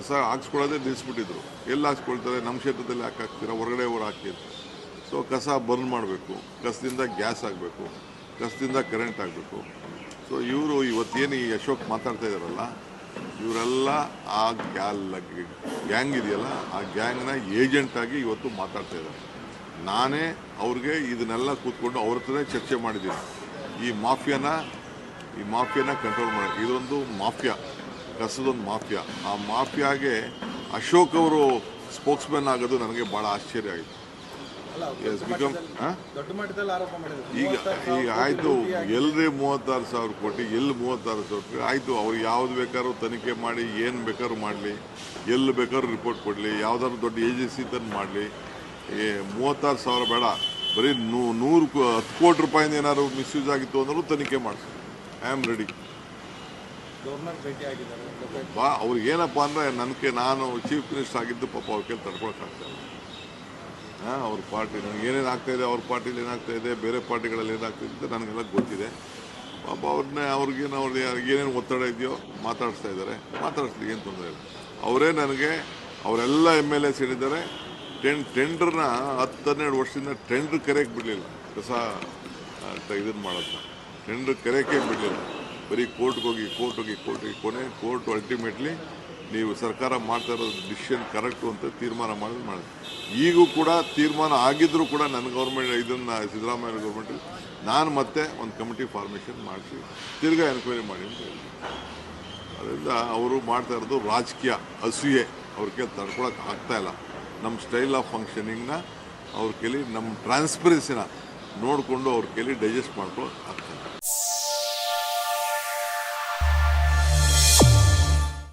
ಕಸ ಹಾಕ್ಸ್ಕೊಳ್ಳೋದೇ ನಿಲ್ಲಿಸ್ಬಿಟ್ಟಿದ್ರು. ಎಲ್ಲಿ ಹಾಕ್ಸ್ಕೊಳ್ತಾರೆ? ನಮ್ಮ ಕ್ಷೇತ್ರದಲ್ಲಿ ಹಾಕ್ತೀರಾ, ಹೊರಗಡೆ ಅವ್ರು ಹಾಕ್ತಿದ್ರು. ಸೊ ಕಸ ಬರ್ನ್ ಮಾಡಬೇಕು, ಕಸದಿಂದ ಗ್ಯಾಸ್ ಆಗಬೇಕು, ಕಸದಿಂದ ಕರೆಂಟ್ ಆಗಬೇಕು. ಸೊ ಇವರು ಇವತ್ತೇನು ಈ ಅಶೋಕ್ ಮಾತಾಡ್ತಾ ಇದ್ದಾರಲ್ಲ, ಇವರೆಲ್ಲ ಆ ಗ್ಯಾಂಗ್ ಇದೆಯಲ್ಲ, ಆ ಗ್ಯಾಂಗ್ನ ಏಜೆಂಟಾಗಿ ಇವತ್ತು ಮಾತಾಡ್ತಾ ಇದ್ದಾರೆ. ನಾನೇ ಅವ್ರಿಗೆ ಇದನ್ನೆಲ್ಲ ಕೂತ್ಕೊಂಡು ಅವ್ರ ಹತ್ರನೇ ಚರ್ಚೆ ಮಾಡಿದ್ದೀನಿ. ಈ ಮಾಫಿಯಾನ ಕಂಟ್ರೋಲ್ ಮಾಡಿ. ಇದೊಂದು ಮಾಫಿಯಾ, ಕಸದೊಂದು ಮಾಫಿಯಾ. ಆ ಮಾಫಿಯಾಗೆ ಅಶೋಕ್ ಅವರು ಸ್ಪೋಕ್ಸ್ಮನ್ ಆಗೋದು ನನಗೆ ಭಾಳ ಆಶ್ಚರ್ಯ ಆಯಿತು. ಈಗ ಆಯಿತು, ಎಲ್ಲರೇ 36,000 ಕೋಟಿ, ಎಲ್ಲಿ 36,000 ಕೋಟಿ ಆಯಿತು. ಅವ್ರು ಯಾವ್ದು ಬೇಕಾದ್ರೂ ತನಿಖೆ ಮಾಡಿ, ಏನು ಬೇಕಾದ್ರೂ ಮಾಡಲಿ, ಎಲ್ಲಿ ಬೇಕಾದ್ರೂ ರಿಪೋರ್ಟ್ ಕೊಡಲಿ, ಯಾವುದಾದ್ರು ದೊಡ್ಡ ಏಜೆನ್ಸಿ ತಂದು ಮಾಡಲಿ. 36,000 ಬೇಡ, ಬರೀ 10 ಕೋಟಿ ರೂಪಾಯಿಂದ ಏನಾದ್ರು ಮಿಸ್ಯೂಸ್ ಆಗಿತ್ತು ಅಂದ್ರೂ ತನಿಖೆ ಮಾಡಿಸಿ. I am ready. ಅವ್ರಿಗೇನಪ್ಪ ಅಂದರೆ ನಾನು ಚೀಫ್ ಮಿನಿಸ್ಟರ್ ಆಗಿದ್ದು ಪಾಪ ಅವ್ರ ಕೈಲಿ ತಡ್ಕೊಳಕ್ಕಾಗ್ತಾಯಿಲ್ಲ. ಅವ್ರ ಪಾರ್ಟಿ ನನಗೆ ಏನೇನು ಆಗ್ತಾಯಿದೆ, ಅವ್ರ ಪಾರ್ಟಿಲಿ ಏನಾಗ್ತಾಯಿದೆ, ಬೇರೆ ಪಾರ್ಟಿಗಳಲ್ಲಿ ಏನಾಗ್ತಾಯಿದೆ ಅಂತ ನನಗೆಲ್ಲ ಗೊತ್ತಿದೆ. ಪಾಪ ಅವ್ರಿಗೇನು ಏನೇನು ಒತ್ತಡ ಇದೆಯೋ ಮಾತಾಡಿಸ್ತಾ ಇದ್ದಾರೆ, ಮಾತಾಡಿಸ್ಲಿ, ಏನು ತೊಂದರೆ ಇಲ್ಲ. ಅವರೇ ನನಗೆ ಅವರೆಲ್ಲ MLAs ಹೇಳಿದ್ದಾರೆ, ಟೆಂಡರ್ನ 10-12 ವರ್ಷದಿಂದ ಟೆಂಡರ್ ಕರೆಯಕ್ಕೆ ಬಿಡಲಿಲ್ಲ. ಕಸ ಇದನ್ನು ಮಾಡೋದನ್ನ ಟೆಂಡರ್ ಕರೆಯೋಕ್ಕೆ ಬಿಡಲಿಲ್ಲ. ಬರೀ ಕೋರ್ಟ್ಗೆ ಹೋಗಿ ಕೊನೆ ಕೋರ್ಟ್ ಅಲ್ಟಿಮೇಟ್ಲಿ ನೀವು ಸರ್ಕಾರ ಮಾಡ್ತಾ ಇರೋದು ಡಿಸಿಷನ್ ಕರೆಕ್ಟು ಅಂತ ತೀರ್ಮಾನ ಮಾಡಿದ್ರು. ಈಗೂ ಕೂಡ ತೀರ್ಮಾನ ಆಗಿದ್ರೂ ಕೂಡ ನನ್ನ ಗೌರ್ಮೆಂಟ್ ಇದನ್ನು ಸಿದ್ದರಾಮಯ್ಯ ಗೌರ್ಮೆಂಟಲ್ಲಿ ನಾನು ಮತ್ತೆ ಒಂದು ಕಮಿಟಿ ಫಾರ್ಮೇಷನ್ ಮಾಡಿಸಿ ತಿರ್ಗಾ ಎನ್ಕ್ವೈರಿ ಮಾಡಿ ಅಂತ ಹೇಳಿದೆ. ಅದರಿಂದ ಅವರು ಮಾಡ್ತಾ ಇರೋದು ರಾಜಕೀಯ ಅಸೂಯೆ. ಅವ್ರ ಕೈಲಿ ತಡ್ಕೊಳಕ್ಕೆ ಆಗ್ತಾಯಿಲ್ಲ. ನಮ್ಮ ಸ್ಟೈಲ್ ಆಫ್ ಫಂಕ್ಷನಿಂಗ್ನ ಅವ್ರ ಕೈಲಿ, ನಮ್ಮ ಟ್ರಾನ್ಸ್ಪರೆನ್ಸಿನ ನೋಡಿಕೊಂಡು ಅವ್ರ ಕೈಲಿ ಡೈಜೆಸ್ಟ್ ಮಾಡ್ಕೊಳ್ಳೋಕೆ ಆಗ್ತಾ